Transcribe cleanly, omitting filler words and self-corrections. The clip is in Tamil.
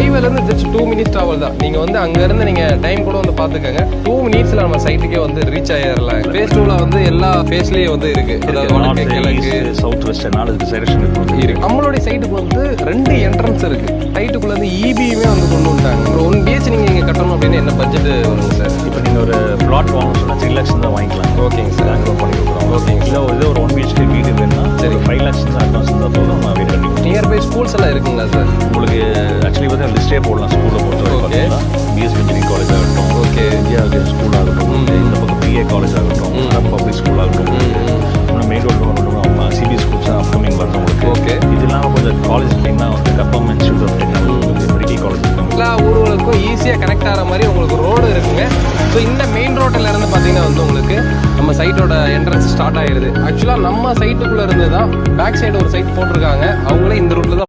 ஹைவேலேருந்து ஜஸ்ட் 2 minutes ட்ராவல் தான். நீங்கள் வந்து அங்கேருந்து நீங்கள் டைம் கூட வந்து பார்த்துக்கங்க. 2 minutesல நம்ம சைட்டுக்கே வந்து ரீச் ஆயிடலாம். ஃபேஸ் 2ல வந்து எல்லா ஃபேஸ்லேயும் வந்து இருக்குது. அதாவது வடக்கு, கிழக்கு, சவுத் வெஸ்ட் நாலு செலக்ஷன் இருக்கு. நம்மளுடைய சைட்டுக்கு வந்து 2 என்ட்ரன்ஸ் இருக்குது. சைட்டுக்குள்ளே வந்து இபியுமே வந்து கொண்டு வந்துட்டாங்க. ஒரு 1 BH நீங்கள் இங்கே கட்டணும் அப்படின்னு என்ன பட்ஜெட் வருங்க சார்? இப்போ நீங்கள் ஒரு பிளாட் வாங்கணும்னு சொன்னால் 3 lakhs தான் வாங்கிக்கலாம். ஓகேங்க சார். பேங்க் பண்ணி கொடுக்குறோம். ஓகேங்க இல்லை இது ஒரு 1 BHK வீடு வேணும்னா சரி 5 lakhs தான் அட்வான்ஸ் இருந்தால் போதும். நம்ம வீடு கட்டி நியர்பை ஸ்கூல்ஸ் எல்லாம் இருக்குங்களா சார்? உங்களுக்கு ஆக்சுவலி வந்து லிஸ்டே போடலாம். ஸ்கூலில் பொறுத்தவரை பிஎஸ்சி இன்ஜினியரிங் காலேஜ் ஆகட்டும், ஓகே, இந்தியா ஸ்கூல் ஆகட்டும், இந்த பக்கம் பிஏ காலேஜ் ஆகட்டும், பப்ளிக் ஸ்கூல் ஆகட்டும், main road CB schools upcoming வருது உங்களுக்கு. ஓகே, இது இல்லாமல் கொஞ்சம் காலேஜ் பார்த்தீங்கன்னா வந்து கப்பம் institute of technology medical college எல்லா ஊர்களுக்கும் ஈஸியாக கனெக்ட் ஆகிற மாதிரி உங்களுக்கு ரோடு இருக்குங்க. ஸோ இந்த மெயின் ரோட்டில் இருந்து பார்த்தீங்கன்னா வந்து உங்களுக்கு நம்ம சைட்டோட என்ட்ரன்ஸ் ஸ்டார்ட் ஆகிடுது. ஆக்சுவலாக நம்ம சைட்டுக்குள்ளே இருந்து தான் பேக் சைடு ஒரு சைட் போட்டிருக்காங்க. அவங்களே இந்த ரூட்டில் தான்